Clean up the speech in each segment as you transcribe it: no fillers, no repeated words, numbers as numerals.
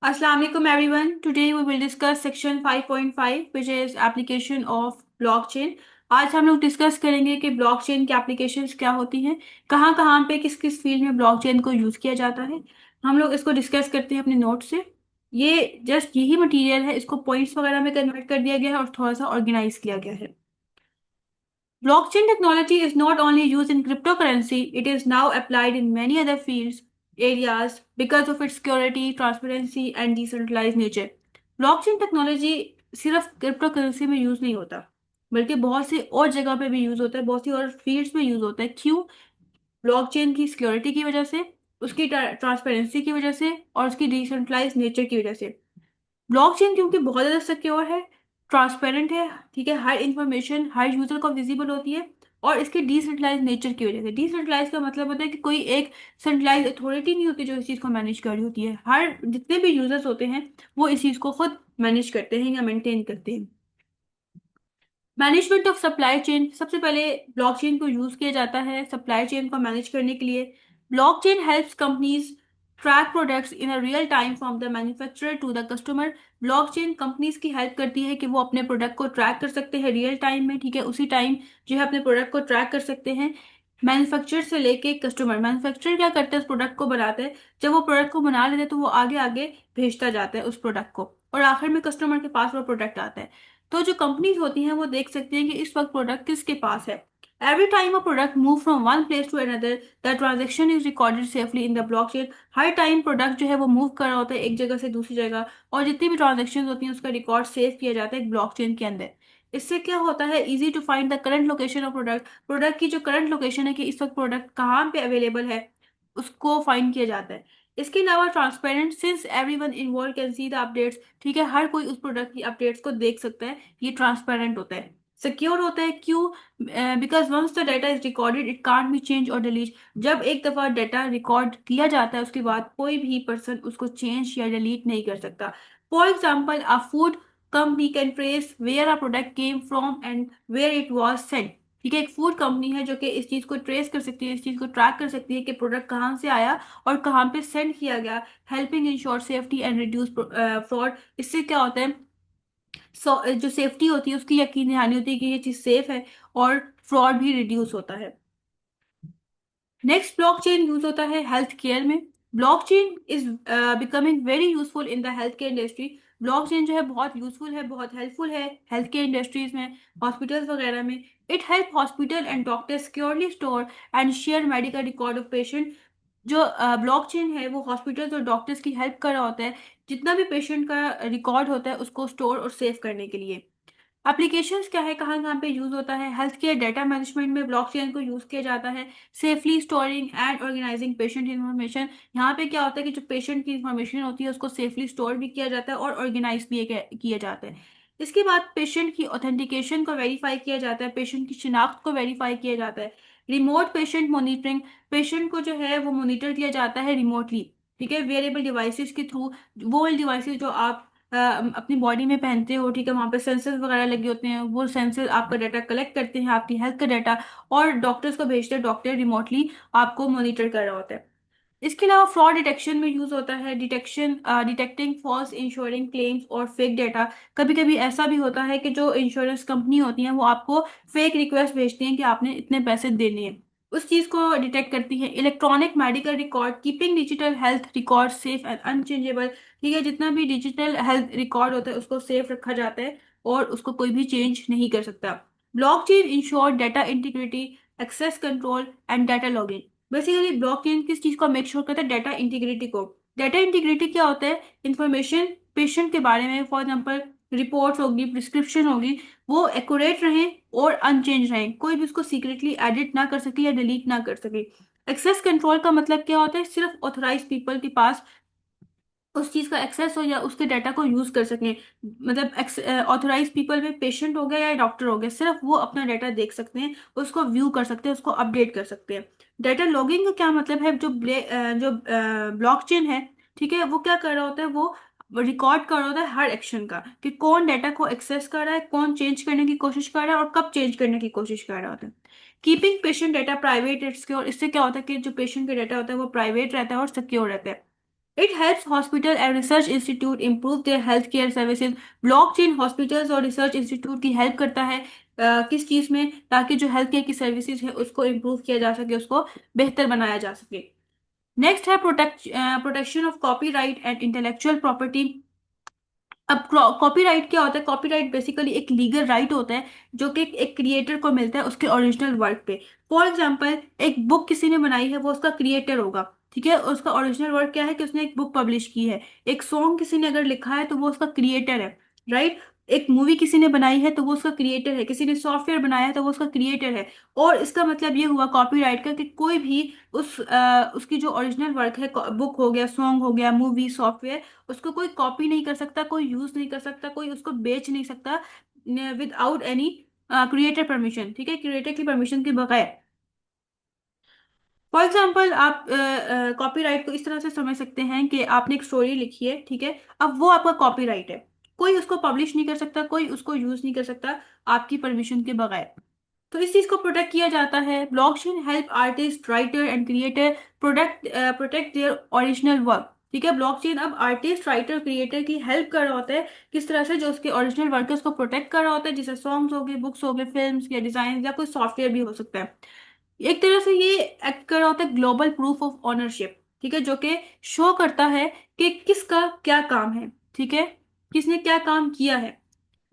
Assalamu alaikum everyone. Today we will discuss section 5.5 which is application of blockchain. आज हम लोग discuss करेंगे कि ब्लॉकचेन की एप्लीकेशंस क्या होती हैं, कहाँ कहाँ पे किस किस फील्ड में ब्लॉकचेन को यूज़ किया जाता है। हम लोग इसको डिस्कस करते हैं अपने नोट से। ये जस्ट यही मटेरियल है, इसको पॉइंट्स वगैरह में कन्वर्ट कर दिया गया है और थोड़ा सा ऑर्गेनाइज किया गया है। Blockchain technology is not only used in cryptocurrency, it is now applied in many other fields areas because of its security, transparency and decentralized nature. Blockchain technology सिर्फ क्रिप्टो करेंसी में यूज नहीं होता, बल्कि बहुत सी और जगह पे भी यूज होता है, बहुत सी और फील्ड्स में यूज होता है। क्यों? ब्लॉकचेन की सिक्योरिटी की वजह से, उसकी ट्रांसपेरेंसी की वजह से और उसकी डिसेंट्रलाइज नेचर की वजह से। ब्लॉकचेन क्योंकि बहुत ज़्यादा सिक्योर है, ट्रांसपेरेंट है, ठीक है, हर इंफॉर्मेशन हर यूजर को विजिबल होती है। और इसके डिसेंट्रलाइज नेचर की वजह से, डिसेंट्रलाइज का मतलब होता है कि कोई एक सेंट्रलाइज अथॉरिटी नहीं होती जो इस चीज़ को मैनेज कर रही होती है। हर जितने भी यूजर्स होते हैं वो इस चीज़ को खुद मैनेज करते हैं या मेंटेन करते हैं। मैनेजमेंट ऑफ सप्लाई चेन, सबसे पहले ब्लॉकचेन को यूज किया जाता है सप्लाई चेन को मैनेज करने के लिए। Blockchain helps companies track products in a real time from the manufacturer to the customer. Blockchain companies की हेल्प करती है कि वो अपने प्रोडक्ट को ट्रैक कर सकते हैं रियल टाइम में, ठीक है, उसी टाइम जो है अपने प्रोडक्ट को ट्रैक कर सकते हैं मैन्युफैक्चरर से लेके कस्टमर। मैन्युफैक्चरर क्या करते हैं, उस प्रोडक्ट को बनाते हैं, जब वो प्रोडक्ट को बना लेते हैं तो वो आगे आगे भेजता जाता है उस प्रोडक्ट को, और आखिर में कस्टमर के पास वो प्रोडक्ट आता है। तो जो कंपनीज होती हैं वो देख सकती हैं कि इस वक्त प्रोडक्ट किसके पास है। Every time a product move from one place to another the transaction is recorded safely in the blockchain. हर टाइम प्रोडक्ट जो है वो मूव कर रहा होता है एक जगह से दूसरी जगह, और जितनी भी ट्रांजेक्शन होती हैं उसका रिकॉर्ड सेव किया जाता है एक ब्लॉकचेन के अंदर। इससे क्या होता है, easy to find the current location of product. Product की जो करंट लोकेशन है कि इस वक्त प्रोडक्ट कहाँ पे अवेलेबल है उसको फाइंड किया जाता है। इसके अलावा transparent, since everyone involve can see the updates, ठीक है, हर कोई उस प्रोडक्ट की अपडेट्स को देख सकता है। ये ट्रांसपेरेंट होता है। सिक्योर होता है, क्यों? Because once the data is recorded it can't be change और डिलीट। जब एक दफा डाटा रिकॉर्ड किया जाता है उसके बाद कोई भी पर्सन उसको चेंज या डिलीट नहीं कर सकता। For example a food company can trace where a product came from and where it was sent. ठीक है, एक फूड कंपनी है जो कि इस चीज को ट्रेस कर सकती है, इस चीज को ट्रैक कर सकती है कि प्रोडक्ट कहाँ से आया और कहाँ पे सेंड किया गया, helping ensure safety and reduce fraud. इससे क्या होता है, जो सेफ्टी होती है उसकी यकीन दहानी होती है कि ये चीज़ सेफ है, और फ्रॉड भी रिड्यूस होता है। नेक्स्ट ब्लॉकचेन यूज होता है हेल्थ केयर में। Blockchain is becoming very useful in the health care industry. Blockchain जो है बहुत यूजफुल है, बहुत हेल्पफुल है हेल्थ केयर इंडस्ट्रीज में, हॉस्पिटल्स वगैरह में। It help hospital and doctor securely store and share medical record of patient. जो ब्लॉकचेन है वो हॉस्पिटल्स और डॉक्टर्स की हेल्प कर रहा होता है, जितना भी पेशेंट का रिकॉर्ड होता है उसको स्टोर और सेव करने के लिए। एप्लीकेशंस क्या है, कहाँ कहाँ पे यूज होता है? हेल्थ केयर डेटा मैनेजमेंट में ब्लॉकचेन को यूज किया जाता है। Safely storing and organizing patient information. यहाँ पे क्या होता है कि जो पेशेंट की इन्फॉर्मेशन होती है उसको सेफली स्टोर भी किया जाता है और ऑर्गेनाइज भी किया जाता है। इसके बाद पेशेंट की ऑथेंटिकेशन को वेरीफाई किया जाता है, पेशेंट की शिनाख्त को वेरीफाई किया जाता है। रिमोट पेशेंट मॉनिटरिंग, पेशेंट को जो है वो मॉनिटर किया जाता है रिमोटली, ठीक है, वेरिएबल डिवाइसेस के थ्रू। वो डिवाइसेस जो आप अपनी बॉडी में पहनते हो, ठीक है, वहाँ पे सेंसर्स वगैरह लगे होते हैं, वो सेंसर आपका डाटा कलेक्ट करते हैं, आपकी हेल्थ का डाटा, और डॉक्टर्स को भेजते हैं, डॉक्टर रिमोटली आपको मॉनिटर कर रहा होता है। इसके अलावा फ्रॉड डिटेक्शन में यूज होता है, डिटेक्टिंग फॉल्स इंश्योरेंस क्लेम्स और फेक डाटा। कभी कभी ऐसा भी होता है कि जो इंश्योरेंस कंपनी होती है वो आपको फेक रिक्वेस्ट भेजती हैं कि आपने इतने पैसे देने हैं, उस चीज को डिटेक्ट करती है। Electronic medical record, keeping digital health record safe and unchangeable. ठीक है, जितना भी डिजिटल हेल्थ रिकॉर्ड होता है उसको सेफ रखा जाता है और उसको कोई भी चेंज नहीं कर सकता। Blockchain ensure data integrity, access control and data logging. Basically blockchain किस चीज को मेक श्योर करता है? डाटा इंटीग्रिटी को। डाटा इंटीग्रिटी क्या होता है? इंफॉर्मेशन पेशेंट के बारे में, फॉर एग्जाम्पल रिपोर्ट्स होगी, प्रिस्क्रिप्शन होगी, वो एक्यूरेट रहें और अनचेंज रहें, कोई भी उसको सीक्रेटली एडिट ना कर सके या डिलीट ना कर सके। एक्सेस कंट्रोल का मतलब क्या होता है? सिर्फ ऑथराइज पीपल के पास उस चीज का एक्सेस हो या उसके डाटा को यूज कर सकें। मतलब ऑथराइज पीपल में पेशेंट हो गया या डॉक्टर हो गया, सिर्फ वो अपना डाटा देख सकते हैं, उसको व्यू कर सकते हैं, उसको अपडेट कर सकते हैं। डाटा लॉगिंग का क्या मतलब है? जो ब्लॉकचेन है, ठीक है, वो क्या कर रहा होता है, वो रिकॉर्ड कर रहा होता है हर एक्शन का, कि कौन डाटा को एक्सेस कर रहा है, कौन चेंज करने की कोशिश कर रहा है और कब चेंज करने की कोशिश कर रहा होता है। Keeping patient data private and secure, इससे क्या होता है कि जो पेशेंट का डाटा होता है वो प्राइवेट रहता है और सिक्योर रहता है। It helps hospital and research institute improve their health care services. Blockchain hospitals और रिसर्च इंस्टीट्यूट की हेल्प करता है किस चीज में, ताकि जो हेल्थ केयर की सर्विसेज है उसको इम्प्रूव किया जा सके, उसको बेहतर बनाया जा सके। नेक्स्ट है protection of copyright and intellectual property. अब कॉपीराइट क्या होता है? कॉपीराइट बेसिकली एक लीगल राइट होता है जो कि एक क्रिएटर को मिलता है उसके ओरिजिनल वर्क पे। फॉर एग्जाम्पल, एक बुक किसी ने बनाई है, वो उसका क्रिएटर होगा, ठीक है, उसका ओरिजिनल वर्क क्या है कि उसने एक बुक पब्लिश की है। एक सॉन्ग किसी ने अगर लिखा है तो वो उसका क्रिएटर है, राइट। एक मूवी किसी ने बनाई है तो वो उसका क्रिएटर है, किसी ने सॉफ्टवेयर बनाया है तो वो उसका क्रिएटर है। और इसका मतलब ये हुआ कॉपीराइट का कि कोई भी उसकी जो ओरिजिनल वर्क है, बुक हो गया, सॉन्ग हो गया, मूवी, सॉफ्टवेयर, उसको कोई कॉपी नहीं कर सकता, कोई यूज नहीं कर सकता, कोई उसको बेच नहीं सकता विदाउट एनी क्रिएटर परमिशन, ठीक है, क्रिएटर की परमिशन के बगैर। फॉर एग्जाम्पल, आप कॉपीराइट को इस तरह से समझ सकते हैं कि आपने एक स्टोरी लिखी है, ठीक है, अब वो आपका कॉपीराइट है, कोई उसको पब्लिश नहीं कर सकता, कोई उसको यूज नहीं कर सकता आपकी परमिशन के बगैर। तो इस चीज को प्रोटेक्ट किया जाता है। Blockchain help artist, writer and creator protect their original work, ठीक है। ब्लॉकचेन अब आर्टिस्ट, राइटर, क्रिएटर की हेल्प कर रहा होता है, किस तरह से, जो उसके ओरिजिनल वर्क है उसको प्रोटेक्ट कर रहा होता है, जैसे सॉन्ग्स हो गए, बुक्स हो गए, फिल्म्स या डिजाइन या कोई सॉफ्टवेयर भी हो सकता है। एक तरह से ये एक्ट कर रहा होता है ग्लोबल प्रूफ ऑफ ऑनरशिप, ठीक है, जो कि शो करता है कि किसका क्या काम है, ठीक है, किसने क्या काम किया है।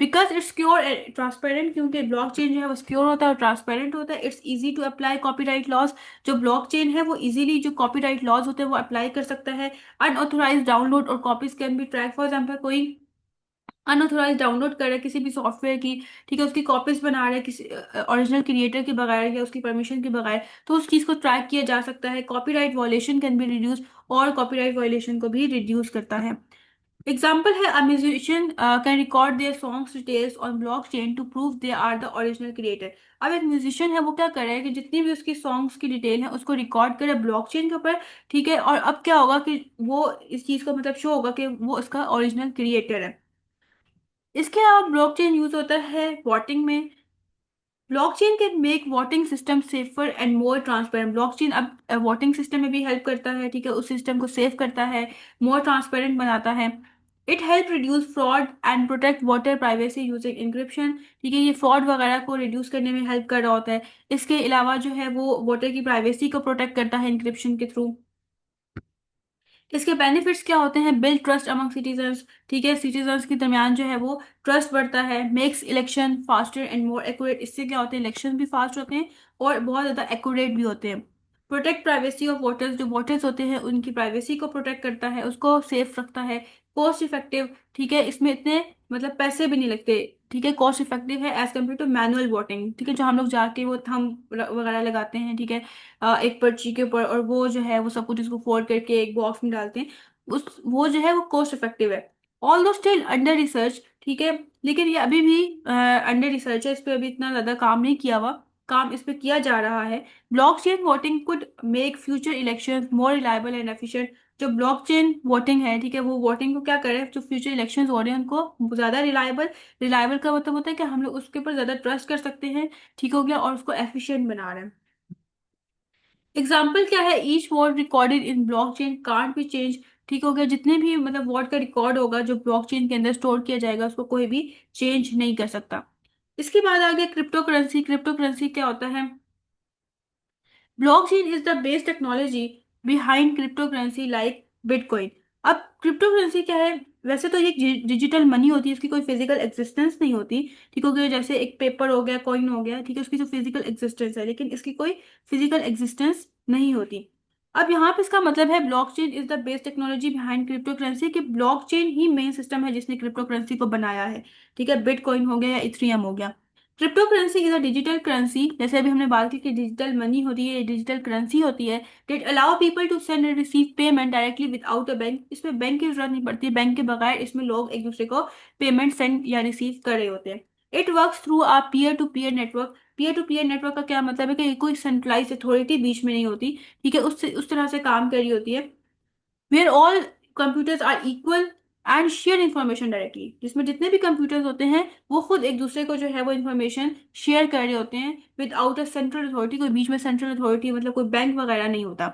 Because it's secure and transparent, क्योंकि ब्लॉकचेन जो है वो सिक्योर होता है और ट्रांसपेरेंट होता है। It's easy to apply copyright laws. जो ब्लॉकचेन है वो इजीली जो कॉपीराइट लॉज होते हैं वो अप्लाई कर सकता है। अनऑथोराइज डाउनलोड और copies can be track. For example, कोई अनऑथोराइज डाउनलोड कर रहा है किसी भी सॉफ्टवेयर की, ठीक है, उसकी कॉपीज बना रहा है किसी ओरिजिनल क्रिएटर के बगैर या उसकी परमिशन के बगैर, तो उस चीज को ट्रैक किया जा सकता है। Copyright violation can be reduce, और कॉपीराइट वॉयलेशन को भी रिड्यूस करता है। एग्जाम्पल है, a musician can record their songs details on blockchain to prove they are the original creator. अब एक म्यूजिशियन है, वो क्या कर रहा है कि जितनी भी उसकी सॉन्ग्स की डिटेल है उसको रिकॉर्ड करे ब्लॉकचेन के ऊपर, ठीक है, और अब क्या होगा कि वो इस चीज को मतलब शो होगा कि वो उसका ओरिजिनल क्रिएटर है। इसके अलावा ब्लॉकचेन यूज होता है वोटिंग में। Blockchain can make voting system safer and more transparent. Blockchain अब वोटिंग सिस्टम में भी हेल्प करता है, ठीक है, उस सिस्टम को सेव करता है, मोर ट्रांसपेरेंट बनाता है। It help reduce fraud and protect voter privacy using encryption, ठीक है, ये फ्रॉड वगैरह को रिड्यूस करने में हेल्प कर रहा होता है। इसके अलावा जो है वो वोटर की प्राइवेसी को प्रोटेक्ट करता है इंक्रिप्शन के थ्रू। इसके बेनिफिट्स क्या होते हैं? बिल्ड ट्रस्ट अमंग सिटीजन्स, ठीक है, सिटीजन्स के दरमियान जो है वो ट्रस्ट बढ़ता है। Makes election faster and more accurate, इससे क्या होते हैं, इलेक्शन भी फास्ट होते हैं और बहुत ज़्यादा एक्यूरेट भी होते हैं। प्रोटेक्ट प्राइवेसी ऑफ वोटर्स, जो वोटर्स होते हैं उनकी प्राइवेसी को प्रोटेक्ट करता है, उसको सेफ रखता है। कॉस्ट इफेक्टिव, ठीक है, इसमें इतने मतलब पैसे भी नहीं लगते, ठीक है, कॉस्ट इफेक्टिव है as compare to manual voting, ठीक है, जो हम लोग जाके वो थंब वगैरह लगाते हैं, ठीक है, एक पर्ची के ऊपर, और वो जो है वो सब कुछ इसको फोल्ड करके एक बॉक्स में डालते हैं, उस वो जो है वो कॉस्ट इफेक्टिव है। ऑल दो स्टिल अंडर रिसर्च, ठीक है, लेकिन ये अभी भी अंडर रिसर्च है, इस पे अभी इतना ज्यादा काम नहीं किया हुआ, काम इस पे किया जा रहा है। Blockchain voting could make future election more reliable and efficient. जो ब्लॉकचेन वोटिंग है, ठीक है, वो वोटिंग को क्या करे, जो फ्यूचर इलेक्शंस हो रहे हैं उनको ज्यादा रिलायबल, रिलायबल का मतलब होता है कि हम लोग उसके ऊपर ज्यादा ट्रस्ट कर सकते हैं, ठीक हो गया, और उसको एफिशिएंट बना रहे हैं। एग्जाम्पल क्या है? Each what recorded in blockchain can't be change, ठीक हो गया, जितने भी मतलब वॉट का रिकॉर्ड होगा जो ब्लॉकचेन के अंदर स्टोर किया जाएगा उसको कोई भी चेंज नहीं कर सकता। इसके बाद आ गया क्रिप्टो करेंसी। क्रिप्टो करेंसी क्या होता है? Blockchain is the base technology behind crypto currency like bitcoin. अब क्रिप्टो करेंसी क्या है? वैसे तो ये डिजिटल मनी होती है, इसकी कोई फिजिकल एग्जिस्टेंस नहीं होती, ठीक हो गया, जैसे एक पेपर हो गया, कॉइन हो गया, ठीक है, उसकी जो फिजिकल एग्जिस्टेंस है, लेकिन इसकी कोई फिजिकल एग्जिस्टेंस नहीं होती। अब यहाँ पे इसका मतलब है blockchain is the base technology behind crypto currency, कि ब्लॉकचेन ही मेन सिस्टम है जिसने क्रिप्टो करेंसी को बनाया है, ठीक है, बिटकॉइन हो गया या इथेरियम हो गया। Crypto currency is a digital currency, जैसे अभी हमने बात की कि डिजिटल मनी होती है, डिजिटल करेंसी होती है, that allow people to send and receive payment directly without a bank. इसमें बैंक की जरूरत नहीं पड़ती, बैंक के बगैर इसमें लोग एक दूसरे को पेमेंट सेंड या रिसीव कर रहे होते हैं। It works through a peer to peer network. Peer to peer network का क्या मतलब है कि कोई सेंट्रलाइज अथॉरिटी बीच में नहीं होती, ठीक है, उससे उस तरह से काम कर रही होती है, where all computers are equal and share information directly, जिसमें जितने भी कंप्यूटर्स होते हैं वो खुद एक दूसरे को जो है वो इन्फॉर्मेशन शेयर कर रहे होते हैं विदाउट अ सेंट्रल अथॉरिटी। कोई बीच में सेंट्रल अथॉरिटी मतलब कोई बैंक वगैरह नहीं होता।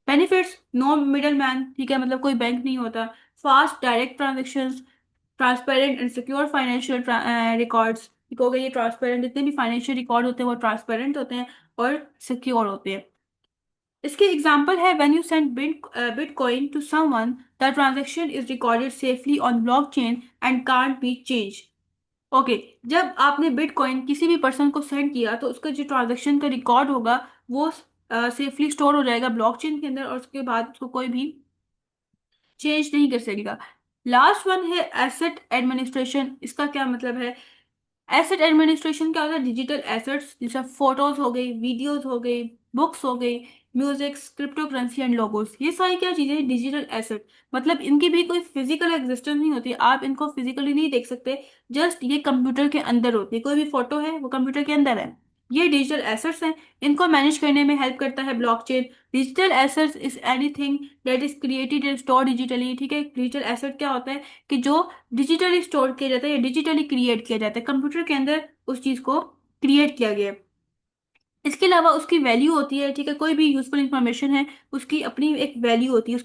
बेनिफिट्स, नो मिडल मैन, ठीक है, मतलब कोई बैंक नहीं होता, fast direct transactions, transparent and secure financial records, ठीक हो गए, ये ट्रांसपेरेंट, जितने भी फाइनेंशियल रिकॉर्ड होते हैं वो ट्रांसपेरेंट होते हैं और सिक्योर होते हैं। इसके एग्जाम्पल है, when you send bitcoin to someone, the transaction is recorded safely on blockchain and can't be change. Okay, जब आपने बिटकॉइन किसी भी पर्सन को सेंड किया तो उसका जो ट्रांजेक्शन का रिकॉर्ड होगा वो सेफली स्टोर हो जाएगा ब्लॉकचेन के अंदर, और उसके बाद उसको कोई भी चेंज नहीं कर सकेगा। लास्ट वन है एसेट एडमिनिस्ट्रेशन। इसका क्या मतलब है? एसेट एडमिनिस्ट्रेशन क्या होता है? डिजिटल एसेट्स जैसे फोटोज हो गई, वीडियोज हो गई, बुक्स हो गई, music, crypto currency and logos, ये सारी क्या चीजें हैं? Digital asset. मतलब इनकी भी कोई फिजिकल एग्जिस्टेंस नहीं होती, आप इनको फिजिकली नहीं देख सकते, जस्ट ये कंप्यूटर के अंदर होती है। कोई भी फोटो है वो कंप्यूटर के अंदर है, ये डिजिटल एसेट्स हैं। इनको मैनेज करने में हेल्प करता है blockchain. Digital assets is anything that is created and store digitally, ठीक है। डिजिटल एसेट क्या होता है कि जो डिजिटली स्टोर किया जाता है या डिजिटली क्रिएट किया जाता है, कंप्यूटर के अंदर उस चीज को क्रिएट किया गया है। इसके अलावा उसकी वैल्यू होती है, ठीक है, कोई भी यूजफुल इंफॉर्मेशन है उसकी अपनी एक वैल्यू होती है,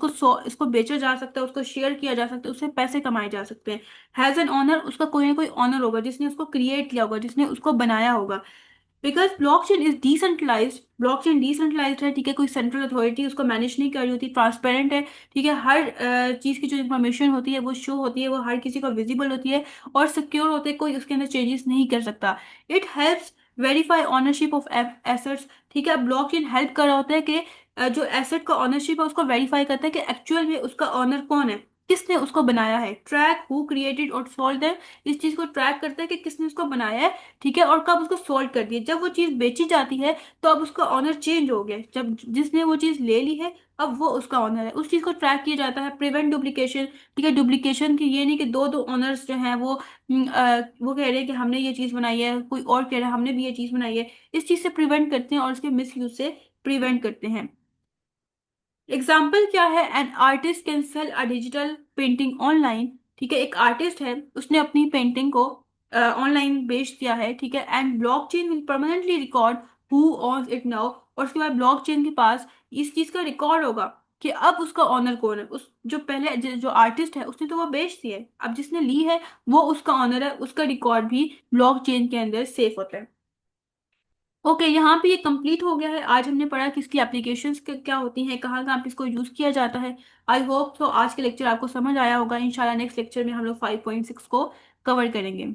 इसको बेचा जा सकता है, उसको शेयर किया जा सकता है, उससे पैसे कमाए जा सकते हैं। हैज एन ऑनर, उसका कोई ना कोई ऑनर होगा जिसने उसको क्रिएट किया होगा, जिसने उसको बनाया होगा। Because blockchain is decentralized, blockchain decentralized है, ठीक है, कोई सेंट्रल अथॉरिटी उसको मैनेज नहीं कर रही होती, ट्रांसपेरेंट है, ठीक है, हर चीज की जो इन्फॉर्मेशन होती है वो शो होती है, वो हर किसी को विजिबल होती है, और सिक्योर होते हैं, कोई उसके अंदर चेंजेस नहीं कर सकता। It helps verify ownership of assets, ठीक है। ब्लॉकचेन हेल्प कर रहा होता है कि जो एसेट का ऑनरशिप है उसको वेरीफाई करता है कि एक्चुअल में उसका ऑनर कौन है, किसने उसको बनाया है। ट्रैक हु क्रिएटेड और सोल्ड है, इस चीज को ट्रैक करता है कि किसने उसको बनाया है, ठीक है, और कब उसको सोल्ड कर दिया। जब वो चीज बेची जाती है तो अब उसका ऑनर चेंज हो गया, जब जिसने वो चीज ले ली है अब वो उसका ऑनर है, उस चीज को ट्रैक किया जाता है। प्रिवेंट डुप्लीकेशन, ठीक है, डुप्लीकेशन की ये नहीं कि दो दो ऑनर्स जो हैं वो कह रहे हैं कि हमने ये चीज बनाई है, कोई और कह रहा है हमने भी ये चीज बनाई है, इस चीज से प्रिवेंट करते हैं और इसके मिस यूज से प्रिवेंट करते हैं। एग्जाम्पल क्या है? An artist can sell a digital painting online, ठीक है, एक आर्टिस्ट है उसने अपनी पेंटिंग को ऑनलाइन बेच दिया है, ठीक है, and blockchain will permanently record who owns it now, और उसके बाद ब्लॉकचेन के पास इस चीज का रिकॉर्ड होगा कि अब उसका ऑनर कौन है। उस जो पहले जो आर्टिस्ट है उसने तो वो बेच दी है, अब जिसने ली है वो उसका ऑनर है, उसका रिकॉर्ड भी ब्लॉकचेन के अंदर सेफ होता है। ओके, यहाँ पे ये कंप्लीट हो गया है। आज हमने पढ़ा कि इसकी एप्लीकेशंस क्या होती हैं, कहाँ कहाँ पे इसको यूज़ किया जाता है। आई होप तो आज के लेक्चर आपको समझ आया होगा। इंशाल्लाह नेक्स्ट लेक्चर में हम लोग 5.6 को कवर करेंगे।